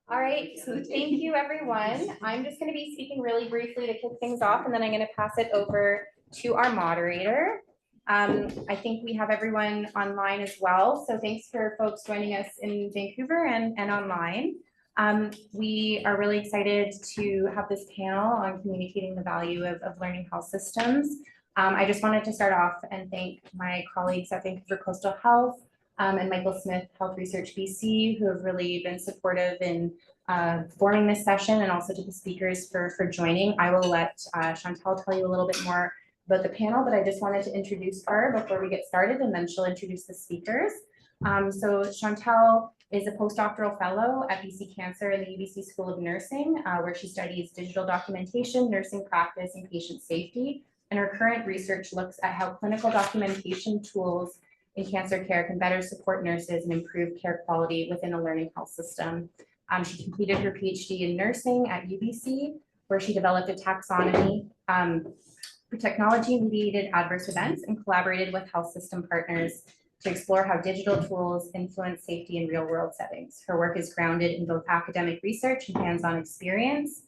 All right, so thank you, everyone. I'm just going to be speaking really briefly to kick things off, and then I'm going to pass it over to our moderator. I think we have everyone online as well, so thanks for folks joining us in Vancouver and online. We are really excited to have this panel on communicating the value of learning health systems. I just wanted to start off and thank my colleagues at Vancouver Coastal Health and Michael Smith, Health Research BC, who have really been supportive in forming this session, and also to the speakers for joining. I will let Chantal tell you a little bit more about the panel, but I just wanted to introduce her before we get started, and then she'll introduce the speakers. So Chantal is a postdoctoral fellow at BC Cancer in the UBC School of Nursing, where she studies digital documentation, nursing practice, and patient safety. And her current research looks at how clinical documentation tools in cancer care can better support nurses and improve care quality within a learning health system. She completed her PhD in nursing at UBC, where she developed a taxonomy for technology-mediated adverse events and collaborated with health system partners to explore how digital tools influence safety in real-world settings. Her work is grounded in both academic research and hands-on experience,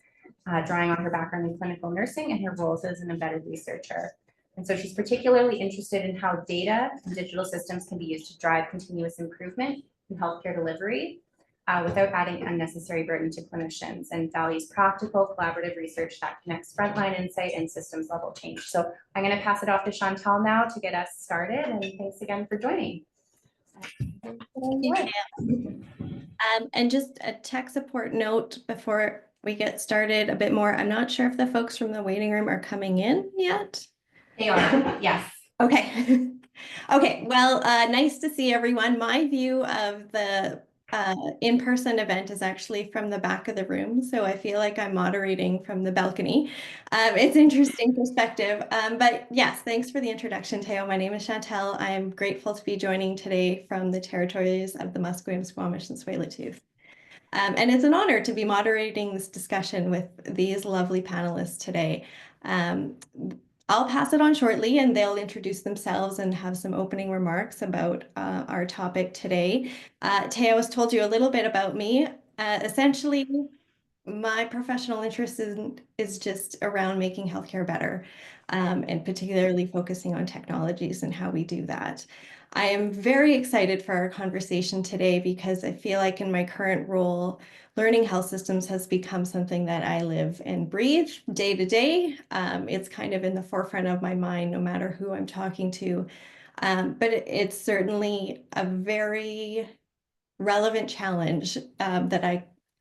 drawing on her background in clinical nursing and her roles as an embedded researcher. And so she's particularly interested in how data and digital systems can be used to drive continuous improvement in healthcare delivery without adding unnecessary burden to clinicians, and values practical, collaborative research that connects frontline insight and systems level change. So I'm going to pass it off to Chantal now to get us started, and thanks again for joining. And just a tech support note before we get started a bit more. I'm not sure if the folks from the waiting room are coming in yet. They are, yes. Okay. Okay, well, nice to see everyone. My view of the in-person event is actually from the back of the room, so I feel like I'm moderating from the balcony. It's interesting perspective, but yes, thanks for the introduction, Teo. My name is Chantal. I am grateful to be joining today from the territories of the Musqueam, Squamish, and Tsleil-Waututh. And it's an honor to be moderating this discussion with these lovely panelists today. I'll pass it on shortly, and they'll introduce themselves and have some opening remarks about our topic today. Teo has told you a little bit about me. Essentially, my professional interest is just around making healthcare better, and particularly focusing on technologies and how we do that. I am very excited for our conversation today because I feel like in my current role, learning health systems has become something that I live and breathe day to day. It's kind of in the forefront of my mind, no matter who I'm talking to. But it's certainly a very relevant challenge that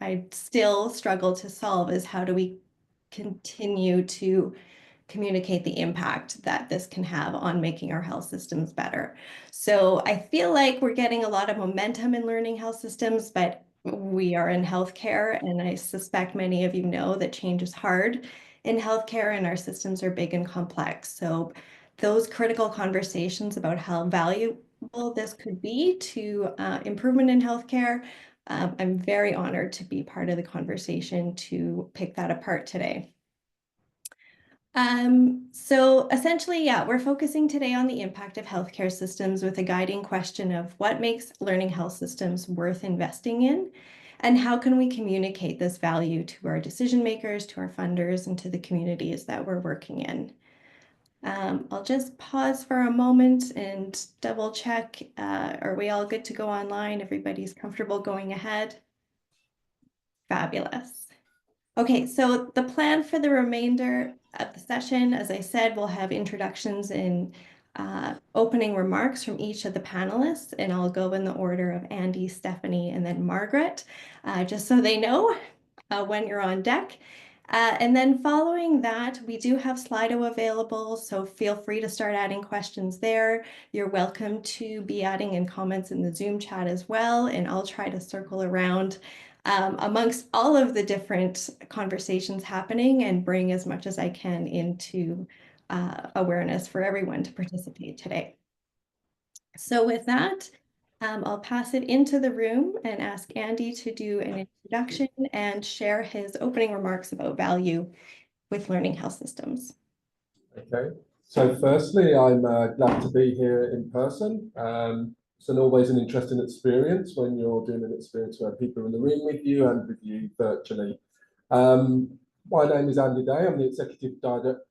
I still struggle to solve, is how do we continue to communicate the impact that this can have on making our health systems better. So I feel like we're getting a lot of momentum in learning health systems, but we are in healthcare, and I suspect many of you know that change is hard in healthcare, and our systems are big and complex. So those critical conversations about how valuable this could be to improvement in healthcare, I'm very honored to be part of the conversation to pick that apart today. So essentially, yeah, we're focusing today on the impact of healthcare systems with a guiding question of what makes learning health systems worth investing in, and how can we communicate this value to our decision makers, to our funders, and to the communities that we're working in. I'll just pause for a moment and double check. Are we all good to go online? Everybody's comfortable going ahead? Fabulous. Okay, so the plan for the remainder of the session, as I said, we'll have introductions and opening remarks from each of the panelists, and I'll go in the order of Andy, Stephanie, and then Margaret, just so they know when you're on deck. And then following that, we do have Slido available, so feel free to start adding questions there. You're welcome to be adding in comments in the Zoom chat as well, and I'll try to circle around amongst all of the different conversations happening and bring as much as I can into awareness for everyone to participate today. So with that, I'll pass it into the room and ask Andy to do an introduction and share his opening remarks about value with learning health systems. Okay, so firstly, I'm glad to be here in person. It's always an interesting experience when you're doing an experience where people are in the room with you and with you virtually. My name is Andy Day. I'm the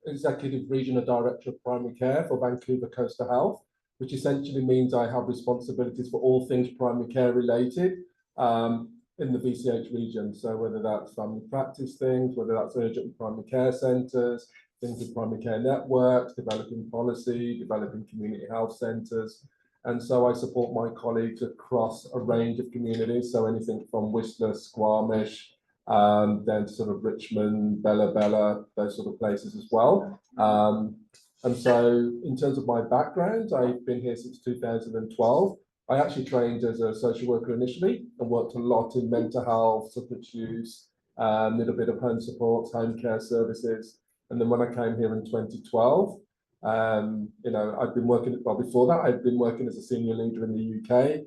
Executive Regional Director of Primary Care for Vancouver Coastal Health, which essentially means I have responsibilities for all things primary care related in the VCH region. So whether that's family practice things, whether that's urgent primary care centres, things with primary care networks, developing policy, developing community health centres. And so I support my colleagues across a range of communities. So anything from Whistler, Squamish, then to sort of Richmond, Bella, those sort of places as well. And so in terms of my background, I've been here since 2012. I actually trained as a social worker initially and worked a lot in mental health, substance use, a little bit of home support, home care services. And then when I came here in 2012, I've been working, well, before that, I've been working as a senior leader in the UK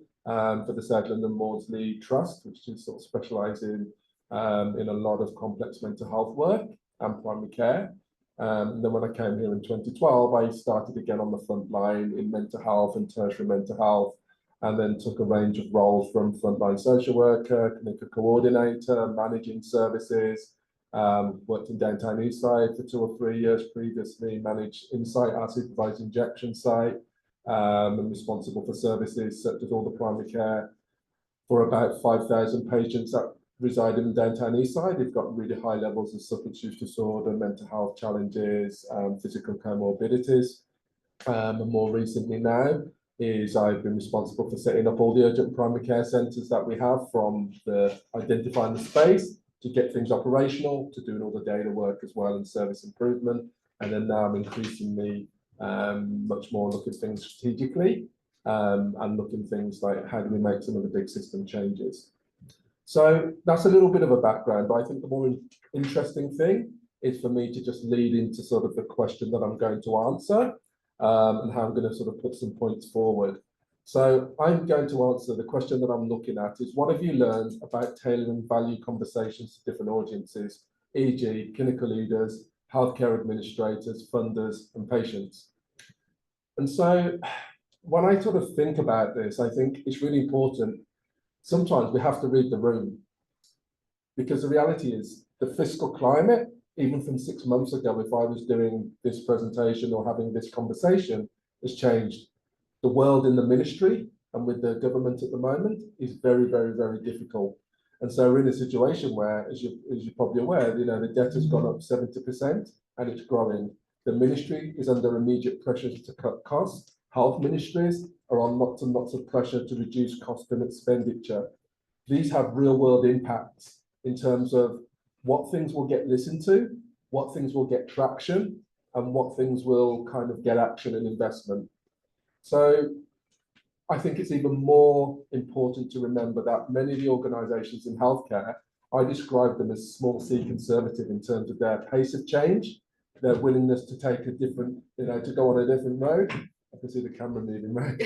for the South London Maudsley Trust, which is sort of specialising in a lot of complex mental health work and primary care. And then when I came here in 2012, I started again on the front line in mental health and tertiary mental health, and then took a range of roles from frontline social worker, clinical coordinator, managing services, worked in downtown Eastside for 2 or 3 years previously, managed Insight, our supervised injection site, and responsible for services such as all the primary care for about 5,000 patients that reside in downtown Eastside. They've got really high levels of substance use disorder, mental health challenges, physical comorbidities. And more recently now is I've been responsible for setting up all the urgent primary care centres that we have, from the identifying the space to get things operational, to doing all the data work as well and service improvement. And then now I'm increasingly much more looking at things strategically and looking things like how do we make some of the big system changes. So that's a little bit of a background, but I think the more interesting thing is for me to just lead into sort of the question that I'm going to answer and how I'm going to sort of put some points forward. So I'm going to answer the question that I'm looking at is, what have you learned about tailoring value conversations to different audiences, e.g. clinical leaders, healthcare administrators, funders, and patients? And so when I sort of think about this, I think it's really important. Sometimes we have to read the room, because the reality is the fiscal climate, even from 6 months ago, if I was doing this presentation or having this conversation, has changed. The world in the ministry and with the government at the moment is very, very, very difficult. And so we're in a situation where, as you're probably aware, the debt has gone up 70% and it's growing. The ministry is under immediate pressures to cut costs. Health ministries are on lots and lots of pressure to reduce cost and expenditure. These have real world impacts in terms of what things will get listened to, what things will get traction, and what things will kind of get action and investment. So I think it's even more important to remember that many of the organisations in healthcare, I describe them as small c conservative in terms of their pace of change, their willingness to take a different, to go on a different road. I can see the camera moving, right?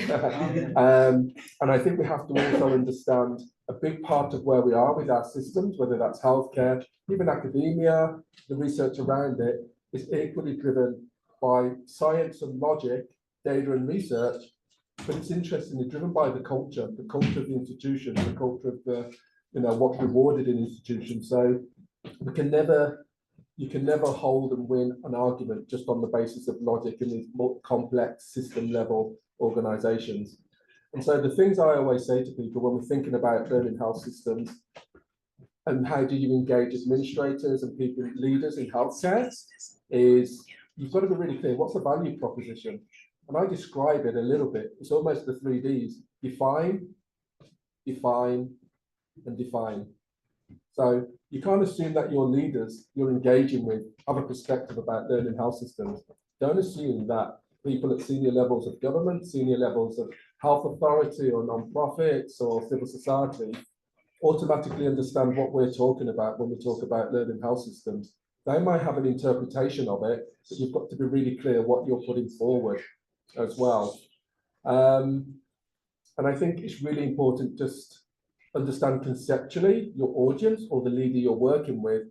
And I think we have to also understand a big part of where we are with our systems, whether that's healthcare, even academia, the research around it is equally driven by science and logic, data and research, but it's interestingly driven by the culture of the institution, the culture of the, what's rewarded in institutions. So you can never hold and win an argument just on the basis of logic in these more complex system level organizations. And so the things I always say to people when we're thinking about learning health systems and how do you engage administrators and people, leaders in healthcare, is you've got to be really clear, what's the value proposition? And I describe it a little bit. It's almost the 3 Ds: define, define, and define. So you can't assume that your leaders you're engaging with have a perspective about learning health systems. Don't assume that people at senior levels of government, senior levels of health authority or non-profits or civil society automatically understand what we're talking about when we talk about learning health systems. They might have an interpretation of it, but you've got to be really clear what you're putting forward as well. And I think it's really important just understand conceptually your audience or the leader you're working with,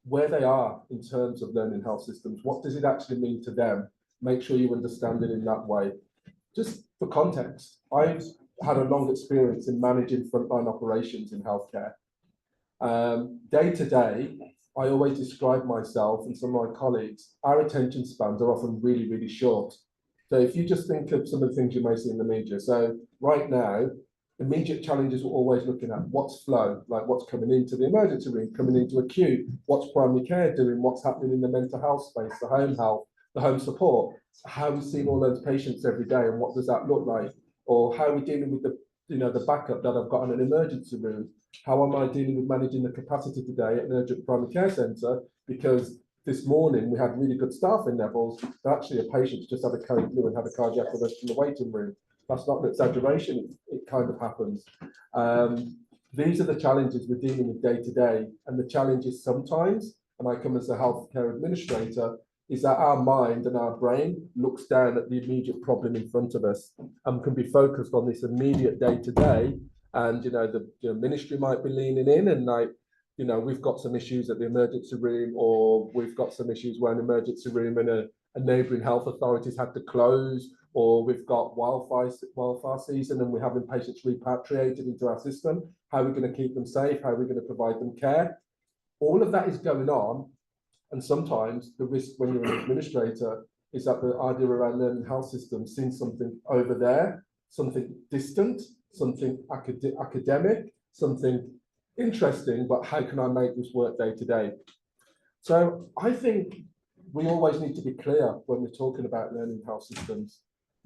where they are in terms of learning health systems. What does it actually mean to them? Make sure you understand it in that way. Just for context, I've had a long experience in managing frontline operations in healthcare. Day to day, I always describe myself and some of my colleagues, our attention spans are often really, really short. So if you just think of some of the things you may see in the media. So right now, immediate challenges we're always looking at, what's flow, like what's coming into the emergency room, coming into acute, what's primary care doing, what's happening in the mental health space, the home health, the home support, how we see all those patients every day and what does that look like? Or how are we dealing with the, the backup that I've got in an emergency room? How am I dealing with managing the capacity today at an urgent primary care centre? Because this morning we had really good staffing levels, but actually a patient's just had a code blue and had a cardiac arrest in the waiting room. That's not an exaggeration, it kind of happens. These are the challenges we're dealing with day to day, and the challenge is sometimes, and I come as a healthcare administrator, is that our mind and our brain looks down at the immediate problem in front of us and can be focused on this immediate day to day. And the ministry might be leaning in and like, we've got some issues at the emergency room, or we've got some issues where an emergency room and a neighbouring health authorities had to close, or we've got wildfire season and we're having patients repatriated into our system. How are we going to keep them safe? How are we going to provide them care? All of that is going on. And sometimes the risk when you're an administrator is that the idea around learning health systems seeing something over there, something distant, something academic, something interesting, but how can I make this work day to day? So I think we always need to be clear when we're talking about learning health systems.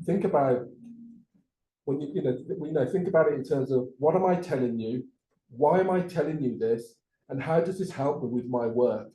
Think about when think about it in terms of what am I telling you? Why am I telling you this? And how does this help me with my work?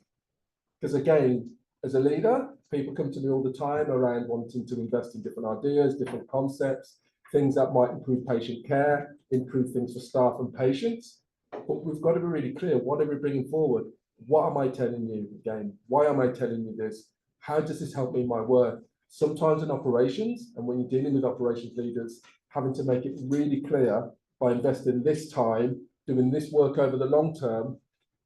Because again, as a leader, people come to me all the time around wanting to invest in different ideas, different concepts, things that might improve patient care, improve things for staff and patients. But we've got to be really clear, what are we bringing forward? What am I telling you again? Why am I telling you this? How does this help me in my work? Sometimes in operations, and when you're dealing with operations leaders, having to make it really clear by investing this time, doing this work over the long term,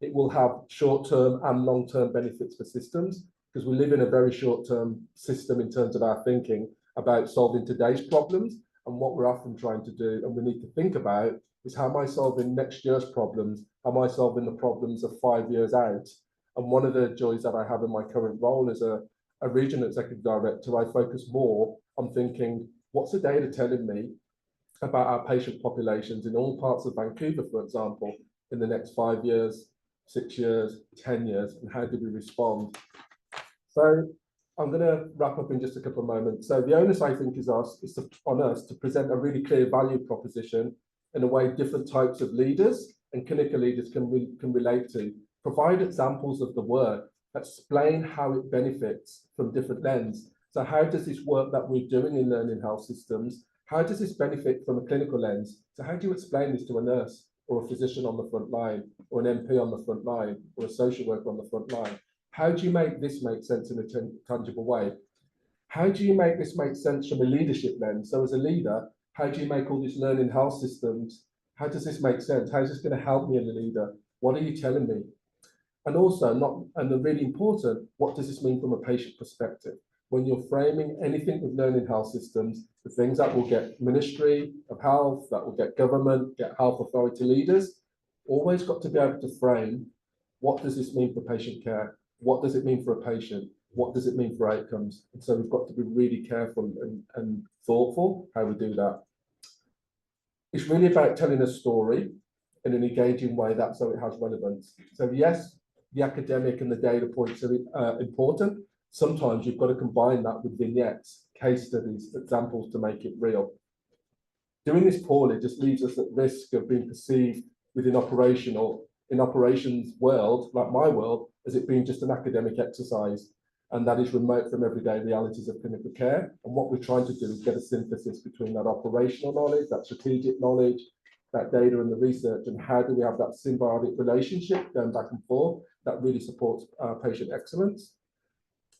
it will have short-term and long-term benefits for systems, because we live in a very short-term system in terms of our thinking about solving today's problems. And what we're often trying to do, and we need to think about, is how am I solving next year's problems? How am I solving the problems of 5 years out? And one of the joys that I have in my current role as a regional executive director, I focus more on thinking, what's the data telling me about our patient populations in all parts of Vancouver, for example, in the next 5 years, 6 years, 10 years, and how do we respond? So I'm going to wrap up in just a couple of moments. So the onus, I think, is on us to present a really clear value proposition in a way different types of leaders and clinical leaders can relate to. Provide examples of the work, explain how it benefits from different lens. So how does this work that we're doing in learning health systems, how does this benefit from a clinical lens? So how do you explain this to a nurse or a physician on the front line, or an MP on the front line, or a social worker on the front line? How do you make this make sense in a tangible way? How do you make this make sense from a leadership lens? So as a leader, how do you make all these learning health systems? How does this make sense? How is this going to help me as a leader? What are you telling me? And also, and really important, what does this mean from a patient perspective? When you're framing anything with learning health systems, the things that will get Ministry of Health, that will get government, get health authority leaders, always got to be able to frame, what does this mean for patient care? What does it mean for a patient? What does it mean for outcomes? And so we've got to be really careful and thoughtful how we do that. It's really about telling a story in an engaging way, that's so it has relevance. So yes, the academic and the data points are important. Sometimes you've got to combine that with vignettes, case studies, examples to make it real. Doing this poorly just leaves us at risk of being perceived within operations world, like my world, as it being just an academic exercise, and that is remote from everyday realities of clinical care. And what we're trying to do is get a synthesis between that operational knowledge, that strategic knowledge, that data and the research, and how do we have that symbiotic relationship going back and forth that really supports patient excellence.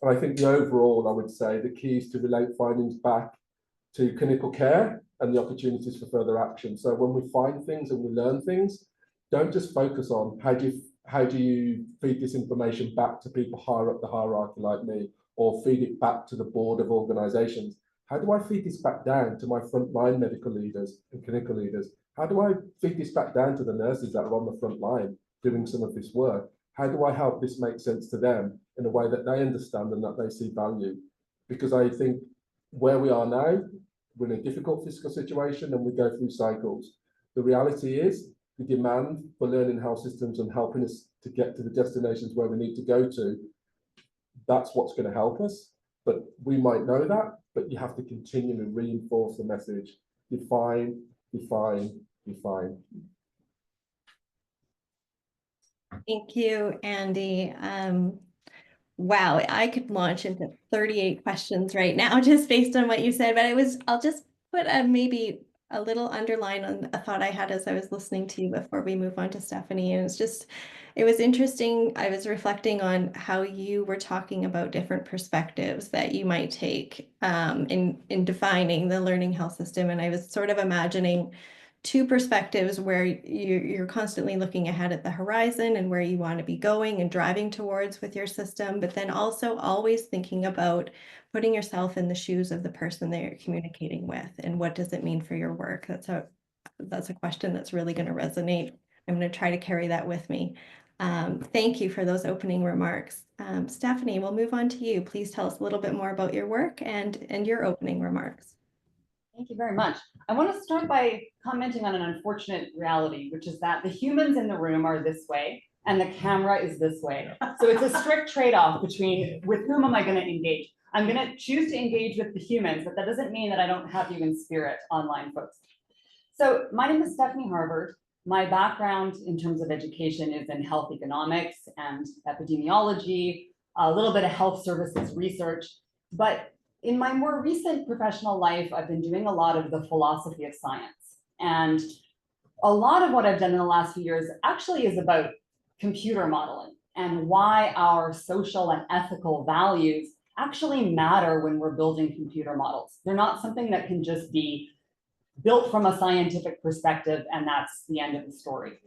And I think the overall, I would say, the key is to relate findings back to clinical care and the opportunities for further action. So when we find things and we learn things, don't just focus on how do you feed this information back to people higher up the hierarchy like me, or feed it back to the board of organizations. How do I feed this back down to my frontline medical leaders and clinical leaders? How do I feed this back down to the nurses that are on the front line doing some of this work? How do I help this make sense to them in a way that they understand and that they see value? Because I think where we are now, we're in a difficult fiscal situation and we go through cycles. The reality is the demand for learning health systems and helping us to get to the destinations where we need to go to, that's what's going to help us. But we might know that, but you have to continually reinforce the message. Define, define, define. Thank you, Andy. Wow, I could launch into 38 questions right now just based on what you said, but I'll just put maybe a little underline on a thought I had as I was listening to you before we move on to Stephanie. And it was interesting. I was reflecting on how you were talking about different perspectives that you might take in defining the learning health system. And I was sort of imagining two perspectives where you're constantly looking ahead at the horizon and where you want to be going and driving towards with your system, but then also always thinking about putting yourself in the shoes of the person that you're communicating with and what does it mean for your work. That's a question that's really going to resonate. I'm going to try to carry that with me. Thank you for those opening remarks. Stephanie, we'll move on to you. Please tell us a little bit more about your work and your opening remarks. Thank you very much. I want to start by commenting on an unfortunate reality, which is that the humans in the room are this way and the camera is this way. So it's a strict trade-off between with whom am I going to engage. I'm going to choose to engage with the humans, but that doesn't mean that I don't have you in spirit, online folks. So my name is Stephanie Harvard. My background in terms of education is in health economics and epidemiology, a little bit of health services research, but in my more recent professional life, I've been doing a lot of the philosophy of science. And a lot of what I've done in the last few years actually is about computer modeling and why our social and ethical values actually matter when we're building computer models. They're not something that can just be built from a scientific perspective and that's the end of the story.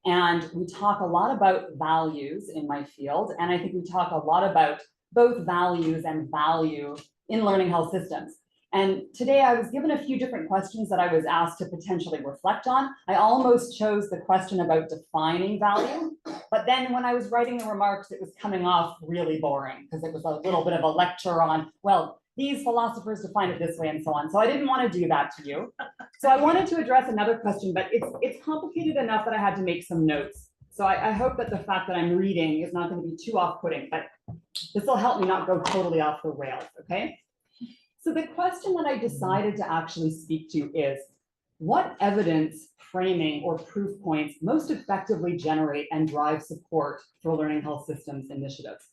And we talk a lot about values in my field, and I think we talk a lot about both values and value in learning health systems. And today I was given a few different questions that I was asked to potentially reflect on. I almost chose the question about defining value, but then when I was writing the remarks, it was coming off really boring because it was a little bit of a lecture on, well, these philosophers define it this way and so on. So I didn't want to do that to you. So I wanted to address another question, but it's complicated enough that I had to make some notes. So I hope that the fact that I'm reading is not going to be too off-putting, but this will help me not go totally off the rails, okay? So the question that I decided to actually speak to is, what evidence, framing, or proof points most effectively generate and drive support for learning health systems initiatives?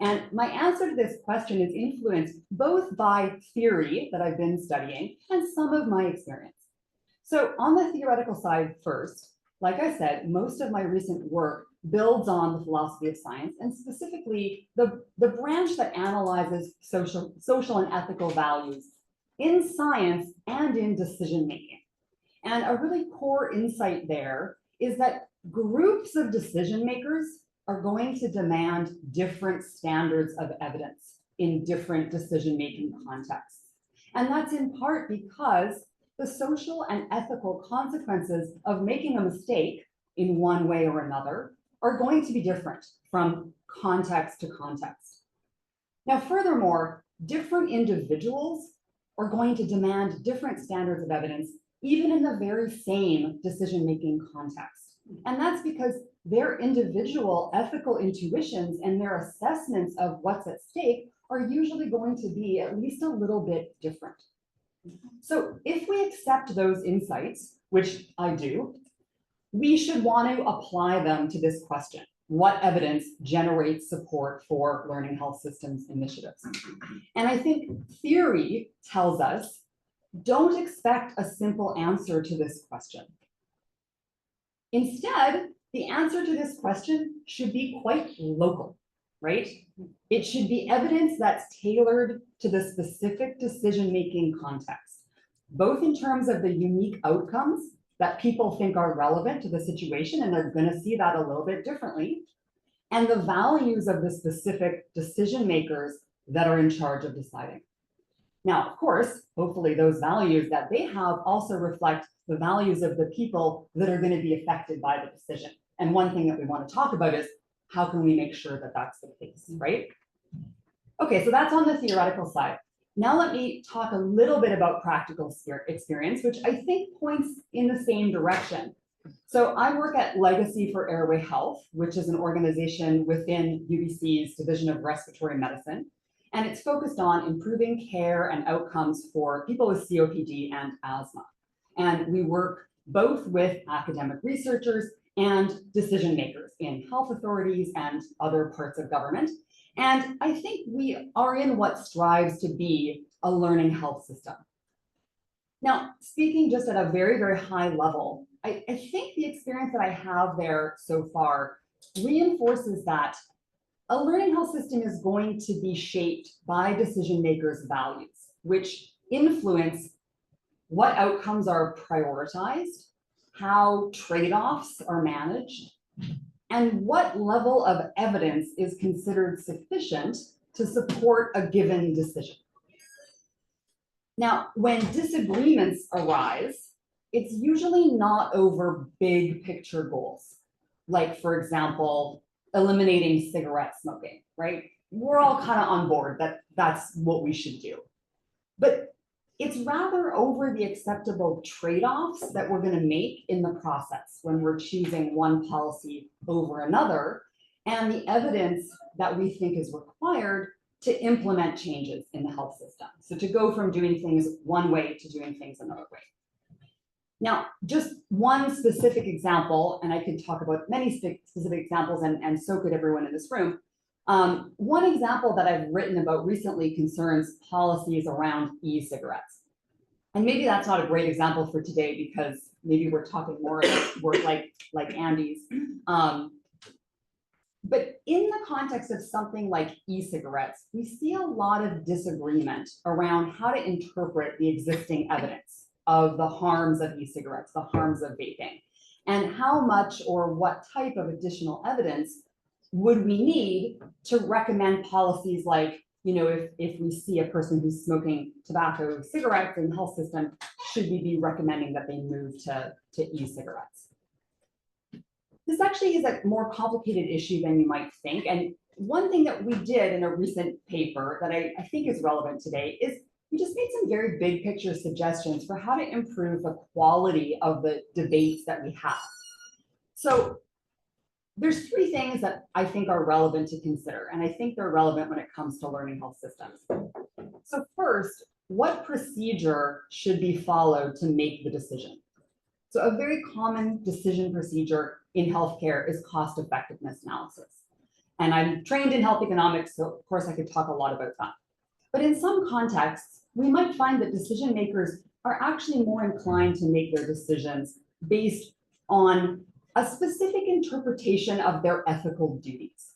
And my answer to this question is influenced both by theory that I've been studying and some of my experience. So on the theoretical side first, like I said, most of my recent work builds on the philosophy of science, and specifically the branch that analyzes social and ethical values in science and in decision making. And a really core insight there is that groups of decision makers are going to demand different standards of evidence in different decision making contexts. And that's in part because the social and ethical consequences of making a mistake in one way or another are going to be different from context to context. Now, furthermore, different individuals are going to demand different standards of evidence, even in the very same decision-making context. And that's because their individual ethical intuitions and their assessments of what's at stake are usually going to be at least a little bit different. So if we accept those insights, which I do, we should want to apply them to this question. What evidence generates support for learning health systems initiatives? And I think theory tells us, don't expect a simple answer to this question. Instead, the answer to this question should be quite local, right? It should be evidence that's tailored to the specific decision-making context, both in terms of the unique outcomes that people think are relevant to the situation, and they're going to see that a little bit differently, and the values of the specific decision makers that are in charge of deciding. Now, of course, hopefully those values that they have also reflect the values of the people that are going to be affected by the decision. And one thing that we want to talk about is how can we make sure that that's the case, right? Okay, so that's on the theoretical side. Now let me talk a little bit about practical experience, which I think points in the same direction. So I work at Legacy for Airway Health, which is an organization within UBC's Division of Respiratory Medicine. And it's focused on improving care and outcomes for people with COPD and asthma. And we work both with academic researchers and decision makers in health authorities and other parts of government. And I think we are in what strives to be a learning health system. Now, speaking just at a very, very high level, I think the experience that I have there so far reinforces that a learning health system is going to be shaped by decision makers' values, which influence what outcomes are prioritized, how trade-offs are managed, and what level of evidence is considered sufficient to support a given decision. Now, when disagreements arise, it's usually not over big picture goals, like, for example, eliminating cigarette smoking, right? We're all kind of on board that that's what we should do. But it's rather over the acceptable trade-offs that we're going to make in the process when we're choosing one policy over another, and the evidence that we think is required to implement changes in the health system. So to go from doing things one way to doing things another way. Now, just one specific example, and I could talk about many specific examples, and so could everyone in this room. One example that I've written about recently concerns policies around e-cigarettes. And maybe that's not a great example for today because maybe we're talking more about work like Andy's. But in the context of something like e-cigarettes, we see a lot of disagreement around how to interpret the existing evidence of the harms of e-cigarettes, the harms of vaping, and how much or what type of additional evidence would we need to recommend policies like, you know, if we see a person who's smoking tobacco cigarettes in the health system, should we be recommending that they move to e-cigarettes? This actually is a more complicated issue than you might think. And one thing that we did in a recent paper that I think is relevant today is we just made some very big picture suggestions for how to improve the quality of the debates that we have. So there's three things that I think are relevant to consider, and I think they're relevant when it comes to learning health systems. So first, what procedure should be followed to make the decision? So a very common decision procedure in healthcare is cost effectiveness analysis. And I'm trained in health economics, so of course I could talk a lot about that. But in some contexts, we might find that decision makers are actually more inclined to make their decisions based on a specific interpretation of their ethical duties.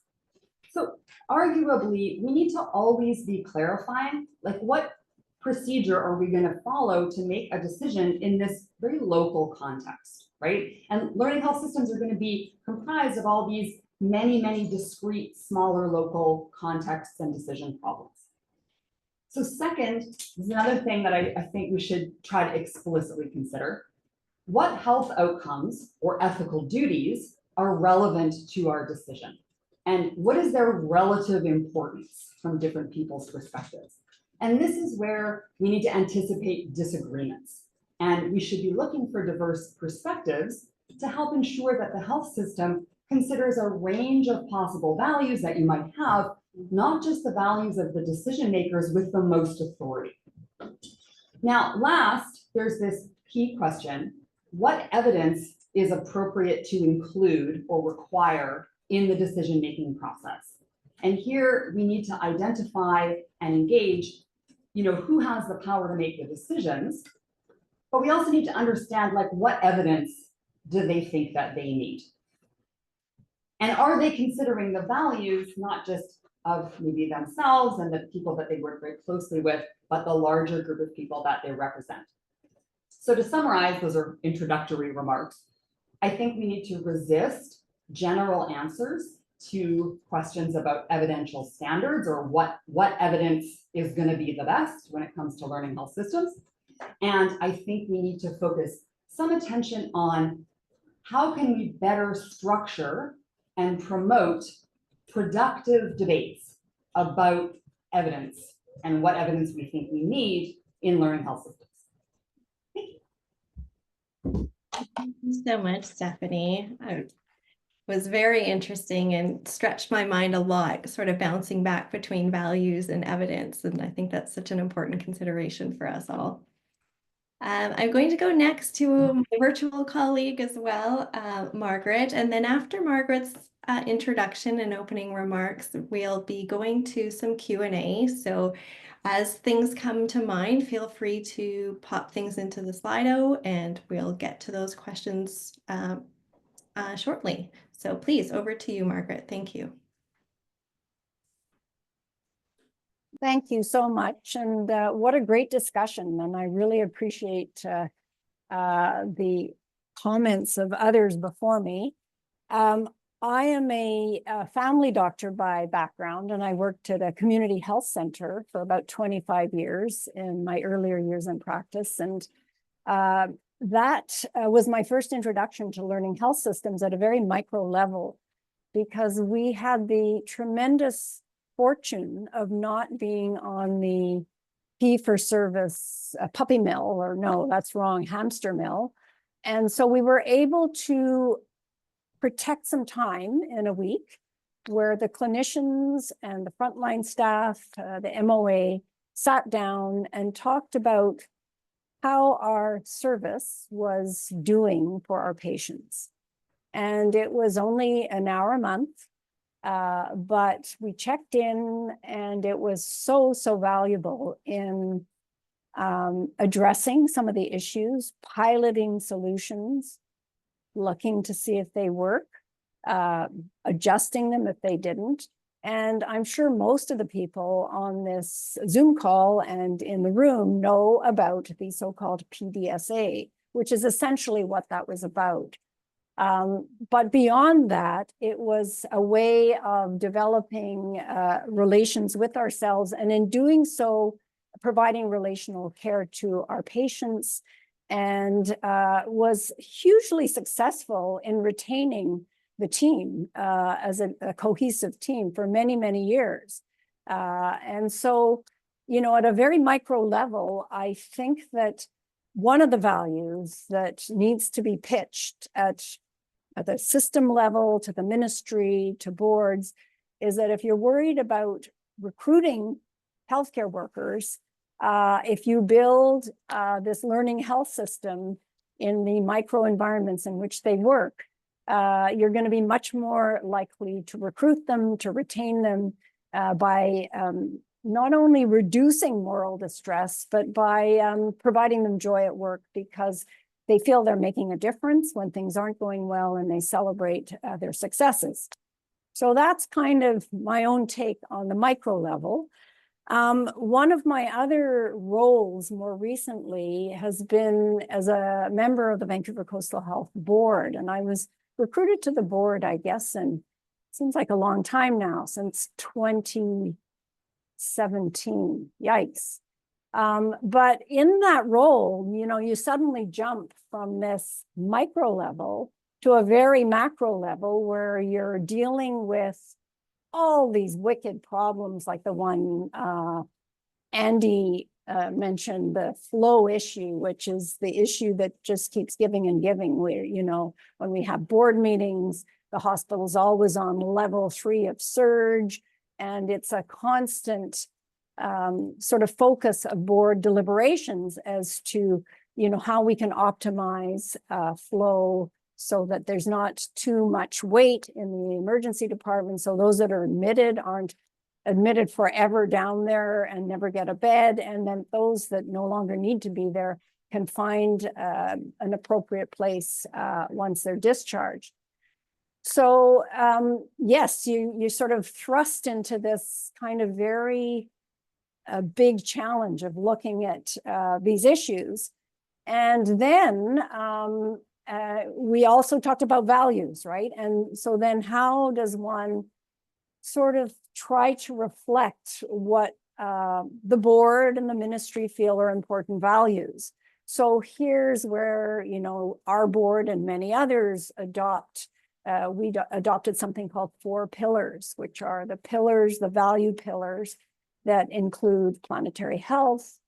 So arguably, we need to always be clarifying, like, what procedure are we going to follow to make a decision in this very local context, right? And learning health systems are going to be comprised of all these many, many discrete, smaller local contexts and decision problems. So second, is another thing that I think we should try to explicitly consider. What health outcomes or ethical duties are relevant to our decision? And what is their relative importance from different people's perspectives? And this is where we need to anticipate disagreements. And we should be looking for diverse perspectives to help ensure that the health system considers a range of possible values that you might have, not just the values of the decision makers with the most authority. Now, last, there's this key question: what evidence is appropriate to include or require in the decision-making process? And here we need to identify and engage, who has the power to make the decisions, but we also need to understand, like, what evidence do they think that they need? And are they considering the values, not just of maybe themselves and the people that they work very closely with, but the larger group of people that they represent? So to summarize, those are introductory remarks. I think we need to resist general answers to questions about evidential standards or what evidence is going to be the best when it comes to learning health systems. And I think we need to focus some attention on how can we better structure and promote productive debates about evidence and what evidence we think we need in learning health systems. Thank you so much, Stephanie. Was very interesting and stretched my mind a lot, sort of bouncing back between values and evidence. And I think that's such an important consideration for us all. I'm going to go next to my virtual colleague as well, Margaret. And then after Margaret's introduction and opening remarks, we'll be going to some Q&A. So as things come to mind, feel free to pop things into the Slido and we'll get to those questions shortly. So please, over to you, Margaret. Thank you. Thank you so much. And what a great discussion. And I really appreciate the comments of others before me. I am a family doctor by background, and I worked at a community health center for about 25 years in my earlier years in practice. And that was my first introduction to learning health systems at a very micro level, because we had the tremendous fortune of not being on the fee-for-service puppy mill, or no, that's wrong, hamster mill. And so we were able to protect some time in a week where the clinicians and the frontline staff, the MOA, sat down and talked about how our service was doing for our patients. And it was only an hour a month, but we checked in, and it was so valuable in addressing some of the issues, piloting solutions, looking to see if they work, adjusting them if they didn't. And I'm sure most of the people on this Zoom call and in the room know about the so-called PDSA, which is essentially what that was about. But beyond that, it was a way of developing relations with ourselves, and in doing so, providing relational care to our patients, and was hugely successful in retaining the team as a cohesive team for many years. And so, you know, at a very micro level, I think that one of the values that needs to be pitched at the system level, to the ministry, to boards, is that if you're worried about recruiting healthcare workers, if you build this learning health system in the micro environments in which they work, you're going to be much more likely to recruit them, to retain them by not only reducing moral distress, but by providing them joy at work, because they feel they're making a difference when things aren't going well, and they celebrate their successes. So that's kind of my own take on the micro level. One of my other roles more recently has been as a member of the Vancouver Coastal Health Board, and I was recruited to the board, I guess, and seems like a long time now, since 2017. Yikes. But in that role, you know, you suddenly jump from this micro level to a very macro level where you're dealing with all these wicked problems, like the one Andy mentioned, the flow issue, which is the issue that just keeps giving and giving, where, you know, when we have board meetings, the hospital's always on level 3 of surge, and it's a constant sort of focus of board deliberations as to, you know, how we can optimize flow so that there's not too much weight in the emergency department. So those that are admitted aren't admitted forever down there and never get a bed. And then those that no longer need to be there can find an appropriate place once they're discharged. So yes, you sort of thrust into this kind of very big challenge of looking at these issues. And then we also talked about values, right? And so then how does one sort of try to reflect what the board and the ministry feel are important values? So here's where, you know, our board and many others adopted something called 4 pillars, which are the pillars, the value pillars that include planetary health,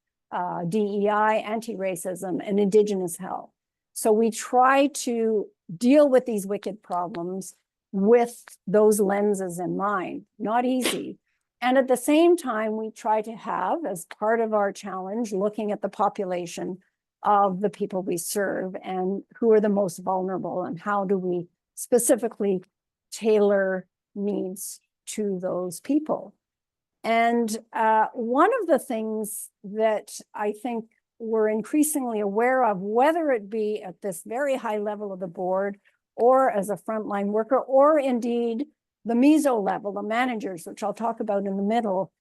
DEI, anti-racism, and Indigenous health. So we try to deal with these wicked problems with those lenses in mind. Not easy. And at the same time, we try to have, as part of our challenge, looking at the population of the people we serve and who are the most vulnerable, and how do we specifically tailor needs to those people. And one of the things that I think we're increasingly aware of, whether it be at this very high level of the board or as a frontline worker, or indeed the meso level, the managers, which I'll talk about in the middle,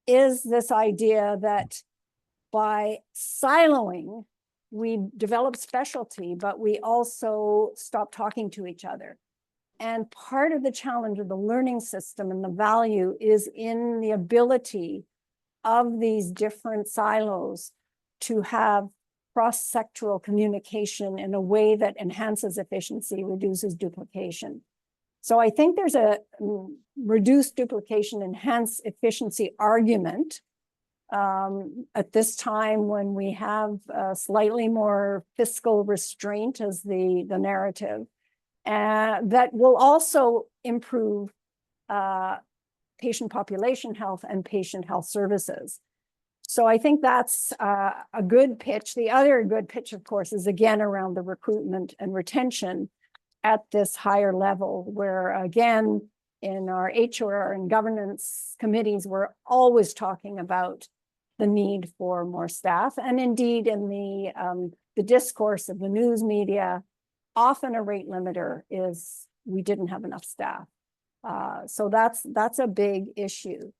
is this idea that by siloing, we develop specialty, but we also stop talking to each other. And part of the challenge of the learning system and the value is in the ability of these different silos to have cross-sectoral communication in a way that enhances efficiency, reduces duplication. So I think there's a reduced duplication, enhanced efficiency argument at this time when we have slightly more fiscal restraint as the narrative. That will also improve patient population health and patient health services. So I think that's a good pitch. The other good pitch, of course, is again around the recruitment and retention at this higher level, where again, in our HR and governance committees, we're always talking about the need for more staff. And indeed, in the discourse of the news media, often a rate limiter is we didn't have enough staff. So that's a big issue.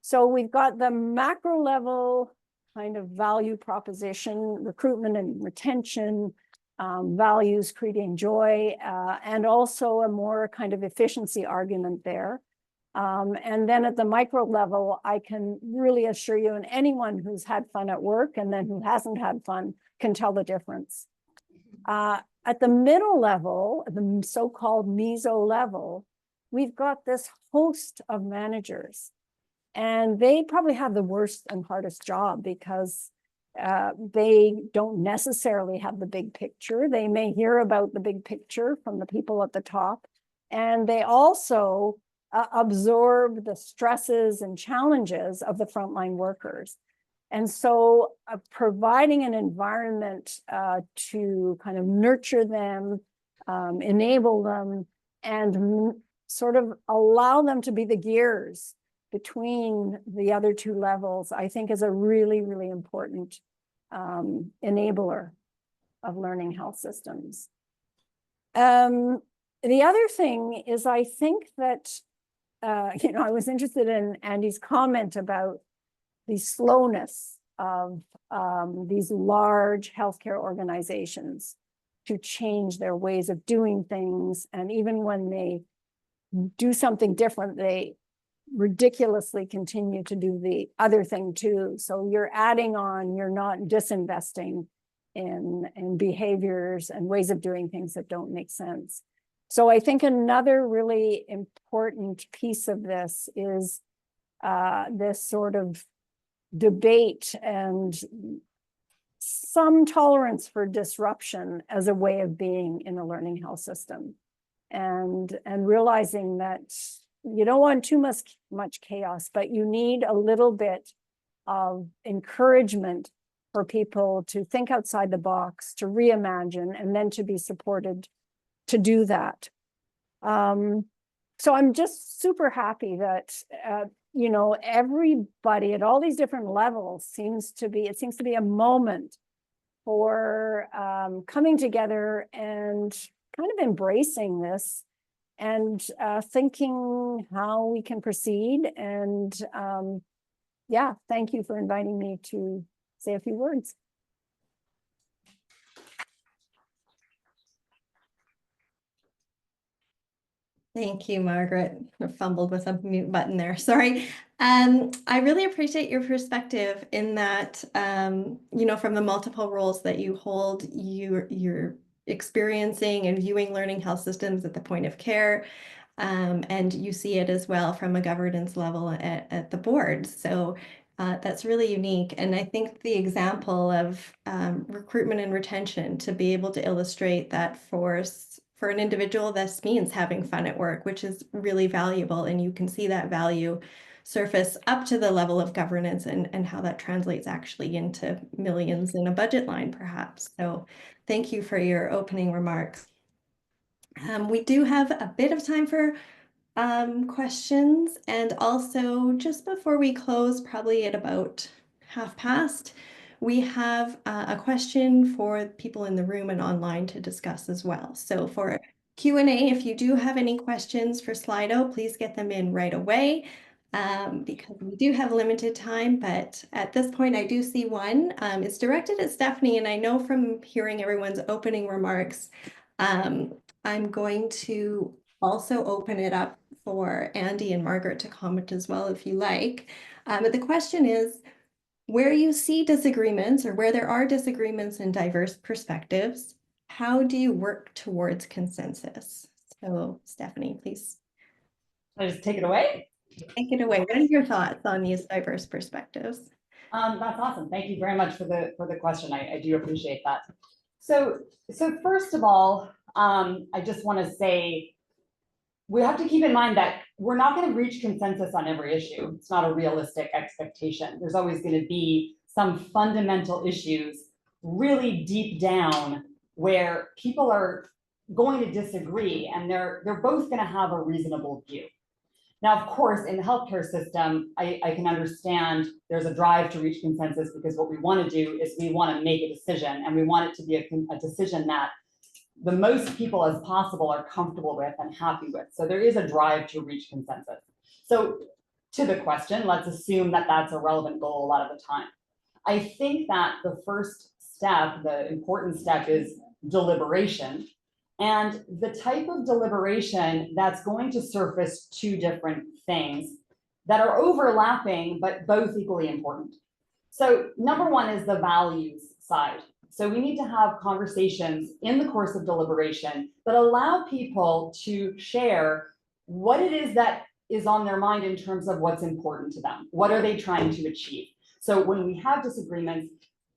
So we've got the macro level kind of value proposition, recruitment and retention, values, creating joy, and also a more kind of efficiency argument there. And then at the micro level, I can really assure you, and anyone who's had fun at work and then who hasn't had fun can tell the difference. At the middle level, the so-called meso level, we've got this host of managers, and they probably have the worst and hardest job because they don't necessarily have the big picture. They may hear about the big picture from the people at the top, and they also absorb the stresses and challenges of the frontline workers. And so providing an environment to kind of nurture them, enable them, and sort of allow them to be the gears between the other 2 levels, I think is a really, really important enabler of learning health systems. The other thing is, I think that, I was interested in Andy's comment about the slowness of these large healthcare organizations to change their ways of doing things. And even when they do something different, they ridiculously continue to do the other thing too. So you're adding on, you're not disinvesting in behaviors and ways of doing things that don't make sense. So I think another really important piece of this is this sort of debate and some tolerance for disruption as a way of being in the learning health system, and realizing that you don't want too much chaos, but you need a little bit of encouragement for people to think outside the box, to reimagine, and then to be supported to do that. So I'm just super happy that everybody at all these different levels seems to be a moment for coming together and kind of embracing this and thinking how we can proceed. And yeah, thank you for inviting me to say a few words. Thank you, Margaret. I fumbled with a mute button there. Sorry. I really appreciate your perspective in that, you know, from the multiple roles that you hold, you're experiencing and viewing learning health systems at the point of care. And you see it as well from a governance level at the board. So that's really unique. And I think the example of recruitment and retention to be able to illustrate that for an individual, this means having fun at work, which is really valuable. And you can see that value surface up to the level of governance and how that translates actually into millions in a budget line, perhaps. So thank you for your opening remarks. We do have a bit of time for questions, and also just before we close, probably at about past, we have a question for people in the room and online to discuss as well. So for Q&A, if you do have any questions for Slido, please get them in right away because we do have limited time. But at this point, I do see one. It's directed at Stephanie, and I know from hearing everyone's opening remarks, I'm going to also open it up for Andy and Margaret to comment as well, if you like. But the question is, where you see disagreements or where there are disagreements in diverse perspectives, how do you work towards consensus? So Stephanie, please. I'll just take it away. Take it away. What are your thoughts on these diverse perspectives? That's awesome. Thank you very much for the question. I do appreciate that. So first of all, I just want to say we have to keep in mind that we're not going to reach consensus on every issue. It's not a realistic expectation. There's always going to be some fundamental issues really deep down where people are going to disagree, and they're both going to have a reasonable view. Now, of course, in the healthcare system, I can understand there's a drive to reach consensus because what we want to do is we want to make a decision, and we want it to be a decision that the most people as possible are comfortable with and happy with. So there is a drive to reach consensus. So to the question, let's assume that that's a relevant goal a lot of the time. I think that the first step, the important step, is deliberation. And the type of deliberation that's going to surface two different things that are overlapping, but both equally important. So number one is the values side. So we need to have conversations in the course of deliberation that allow people to share what it is that is on their mind in terms of what's important to them. What are they trying to achieve? So when we have disagreements,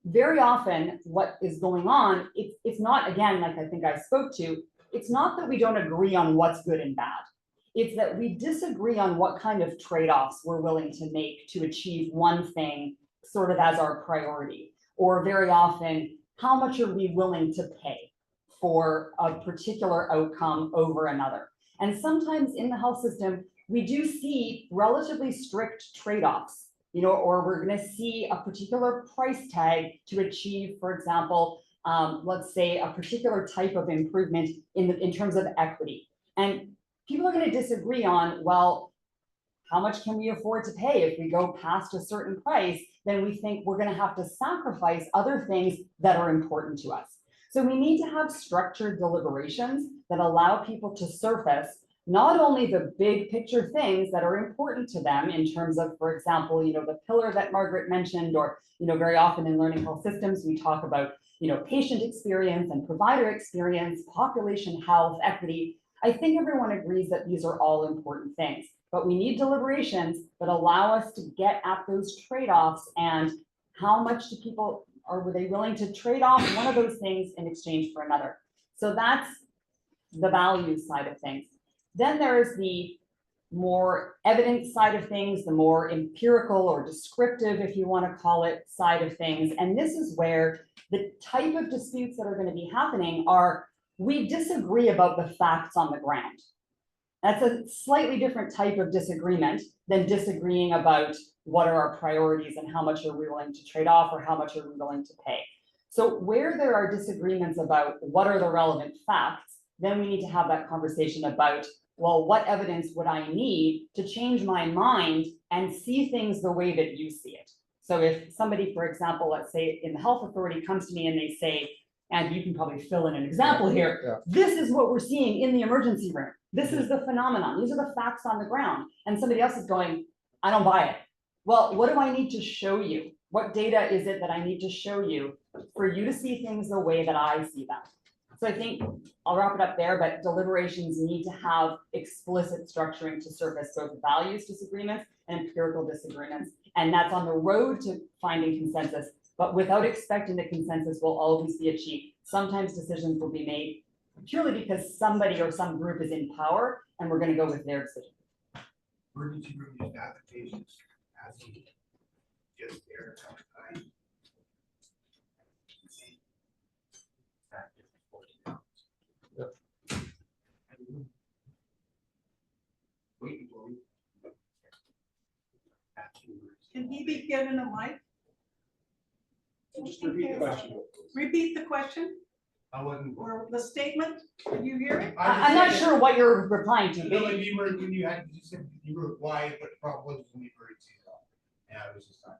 very often what is going on, it's not, again, like I think I spoke to, it's not that we don't agree on what's good and bad. It's that we disagree on what kind of trade-offs we're willing to make to achieve one thing sort of as our priority. Or very often, how much are we willing to pay for a particular outcome over another? And sometimes in the health system, we do see relatively strict trade-offs, you know, or we're going to see a particular price tag to achieve, for example, let's say a particular type of improvement in terms of equity. And people are going to disagree on, well, how much can we afford to pay? If we go past a certain price, then we think we're going to have to sacrifice other things that are important to us. So we need to have structured deliberations that allow people to surface not only the big picture things that are important to them in terms of, for example, you know, the pillar that Margaret mentioned, or, you know, very often in learning health systems, we talk about, you know, patient experience and provider experience, population health, equity. I think everyone agrees that these are all important things, but we need deliberations that allow us to get at those trade-offs and how much do people, were they willing to trade off one of those things in exchange for another? So that's the values side of things. Then there is the more evidence side of things, the more empirical or descriptive, if you want to call it, side of things. And this is where the type of disputes that are going to be happening are, we disagree about the facts on the ground. That's a slightly different type of disagreement than disagreeing about what are our priorities and how much are we willing to trade off or how much are we willing to pay. So where there are disagreements about what are the relevant facts, then we need to have that conversation about, well, what evidence would I need to change my mind and see things the way that you see it? So if somebody, for example, let's say in the health authority comes to me and they say, and you can probably fill in an example here, this is what we're seeing in the emergency room. This is the phenomenon. These are the facts on the ground. And somebody else is going, I don't buy it. Well, what do I need to show you? What data is it that I need to show you for you to see things the way that I see them? So I think I'll wrap it up there, but deliberations need to have explicit structuring to surface both values disagreements and empirical disagreements. And that's on the road to finding consensus, but without expecting that consensus will always be achieved. Sometimes decisions will be made purely because somebody or some group is in power and we're going to go with their decision. Emergency room is applications, asking just there. Can he be given a mic? Just repeat the question. Repeat the question I wasn't. or the statement? Did you hear it? I'm not sure what you're replying to. No, but- when you were, when you had, you said you were why, what the problem was in the emergency zone. And I was just on that.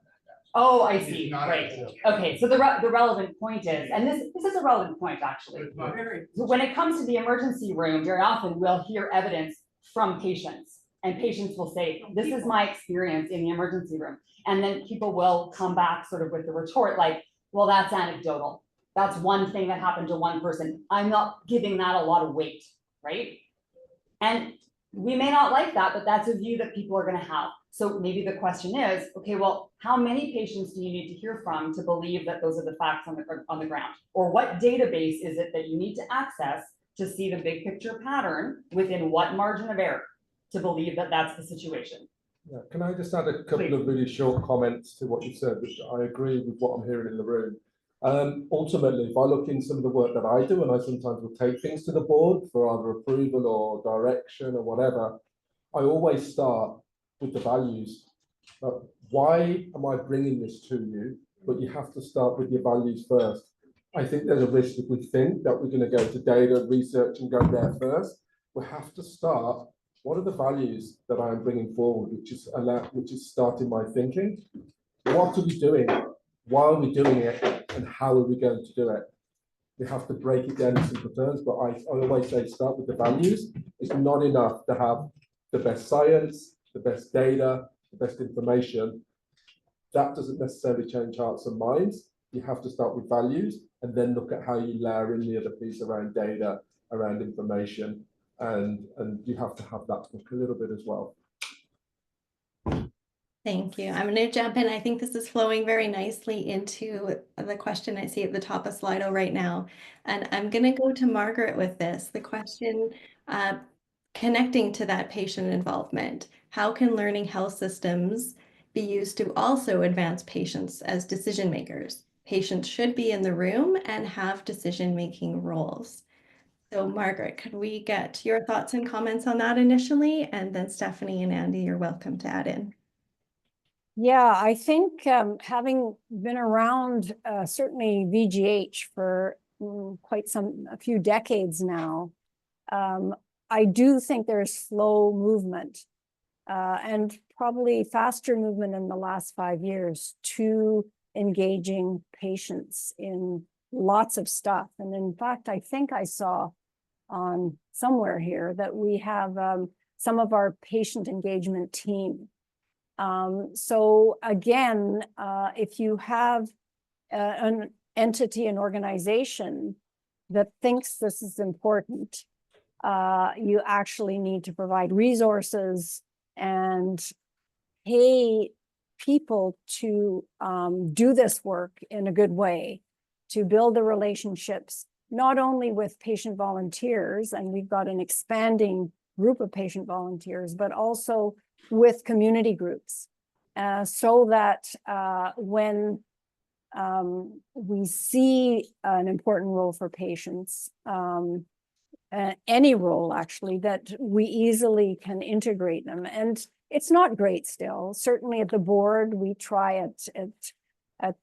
Oh, I It's see, not- right. Okay, so the relevant point is, and this is a relevant point, actually. It's not- Very. So when it comes to the emergency room, very often we'll hear evidence from patients. And patients will say, this is my experience in the emergency room. And then people will come back sort of with the retort like, well, that's anecdotal. That's one thing that happened to one person. I'm not giving that a lot of weight, right? And we may not like that, but that's a view that people are gonna have. So maybe the question is, okay, well, how many patients do you need to hear from to believe that those are the facts on the ground? Or what database is it that you need to access to see the big picture pattern within what margin of error to believe that that's the situation? Yeah, can I just add a couple of really short comments to what you said, which I agree with what I'm hearing in the room. Ultimately, if I look in some of the work that I do, and I sometimes will take things to the board for either approval or direction or whatever, I always start with the values. Why am I bringing this to you? But you have to start with your values first. I think there's a risk if we think that we're going to go to data research and go there first. We have to start. What are the values that I'm bringing forward, which is starting my thinking? What are we doing? Why are we doing it? And how are we going to do it? We have to break it down in simple terms, but I always say start with the values. It's not enough to have the best science, the best data, the best information. That doesn't necessarily change hearts and minds. You have to start with values and then look at how you layer in the other piece around data, around information. And you have to have that book a little bit as well. Thank you. I'm going to jump in. I think this is flowing very nicely into the question I see at the top of Slido right now. And I'm going to go to Margaret with this. The question connecting to that patient involvement. How can learning health systems be used to also advance patients as decision makers? Patients should be in the room and have decision-making roles. So Margaret, could we get your thoughts and comments on that initially? And then Stephanie and Andy, you're welcome to add in. Yeah, I think having been around certainly VGH for a few decades now, I do think there's slow movement and probably faster movement in the last 5 years to engaging patients in lots of stuff. And in fact, I think I saw on somewhere here that we have some of our patient engagement team. So again, if you have an entity, an organization that thinks this is important, you actually need to provide resources and pay people to do this work in a good way, to build the relationships, not only with patient volunteers, and we've got an expanding group of patient volunteers, but also with community groups, so that when we see an important role for patients, any role actually, that we easily can integrate them. And it's not great still. Certainly at the board, we try at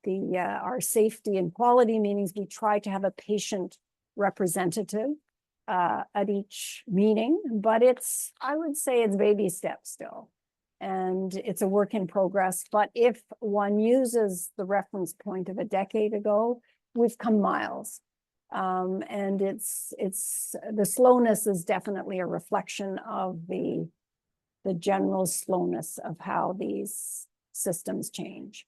the our safety and quality meetings, we try to have a patient representative at each meeting, but I would say it's baby steps still. And it's a work in progress. But if one uses the reference point of a decade ago, we've come miles. And the slowness is definitely a reflection of the general slowness of how these systems change.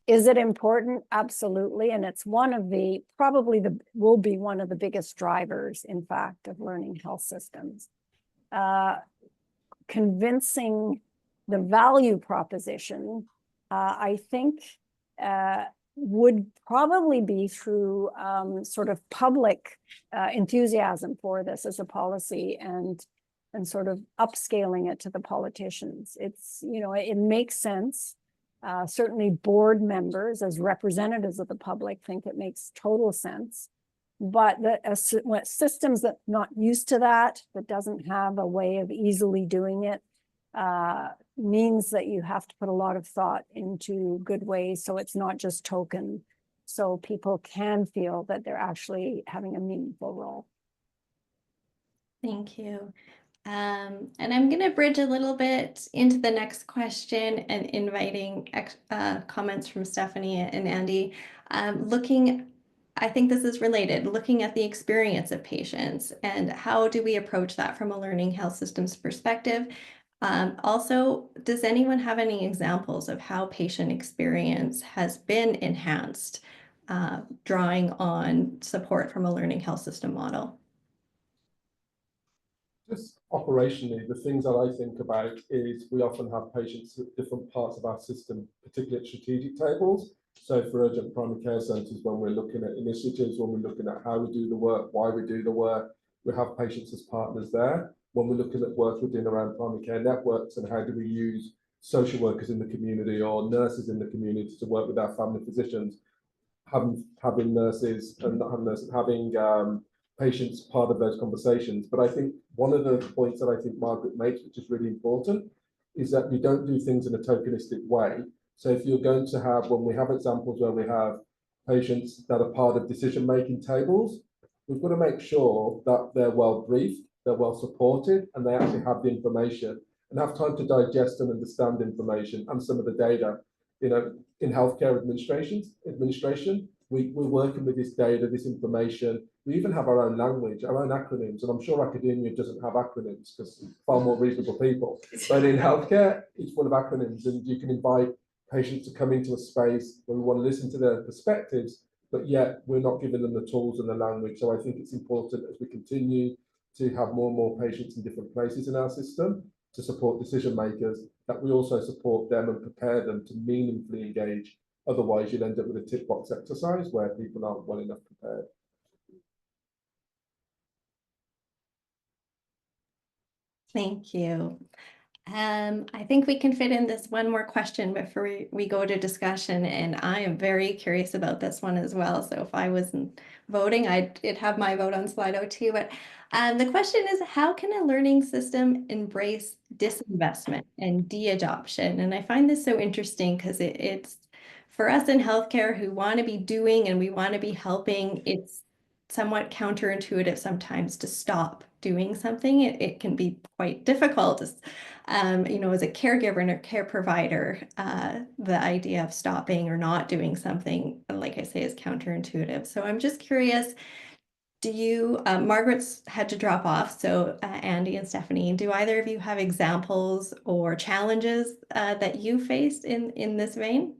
Is it important? Absolutely. And it's one of the, will be one of the biggest drivers, in fact, of learning health systems. Convincing the value proposition, I think, would probably be through sort of public enthusiasm for this as a policy and sort of upscaling it to the politicians. It's, it makes sense. Certainly board members as representatives of the public think it makes total sense. But what systems that not used to that doesn't have a way of easily doing it, means that you have to put a lot of thought into good ways. So it's not just token. So people can feel that they're actually having a meaningful role. Thank you. And I'm going to bridge a little bit into the next question and inviting comments from Stephanie and Andy. I think this is related, looking at the experience of patients and how do we approach that from a learning health systems perspective. Also, does anyone have any examples of how patient experience has been enhanced, drawing on support from a learning health system model? Just operationally, the things that I think about is we often have patients at different parts of our system, particularly at strategic tables. So for urgent primary care centres, when we're looking at initiatives, when we're looking at how we do the work, why we do the work, we have patients as partners there. When we're looking at work we're doing around primary care networks and how do we use social workers in the community or nurses in the community to work with our family physicians, having nurses and not having nurses, having patients part of those conversations. But I think one of the points that I think Margaret makes, which is really important, is that you don't do things in a tokenistic way. So if you're going to have, when we have examples where we have patients that are part of decision-making tables, we've got to make sure that they're well briefed, they're well supported, and they actually have the information and have time to digest and understand information and some of the data. In healthcare administration, we're working with this data, this information. We even have our own language, our own acronyms, and I'm sure academia doesn't have acronyms because far more reasonable people. But in healthcare, it's full of acronyms, and you can invite patients to come into a space where we want to listen to their perspectives, but yet we're not giving them the tools and the language. So I think it's important as we continue to have more and more patients in different places in our system to support decision makers, that we also support them and prepare them to meaningfully engage. Otherwise, you'll end up with a tick box exercise where people aren't well enough prepared. Thank you. I think we can fit in this one more question before we go to discussion, and I am very curious about this one as well. So if I wasn't voting, I'd have my vote on Slido too. But the question is, how can a learning system embrace disinvestment and de-adoption? And I find this so interesting because it's for us in healthcare who want to be doing and we want to be helping, it's somewhat counterintuitive sometimes to stop doing something. It can be quite difficult, as a caregiver and a care provider. The idea of stopping or not doing something, like I say, is counterintuitive. So I'm just curious, do you, Margaret's had to drop off, so Andy and Stephanie, do either of you have examples or challenges that you faced in this vein?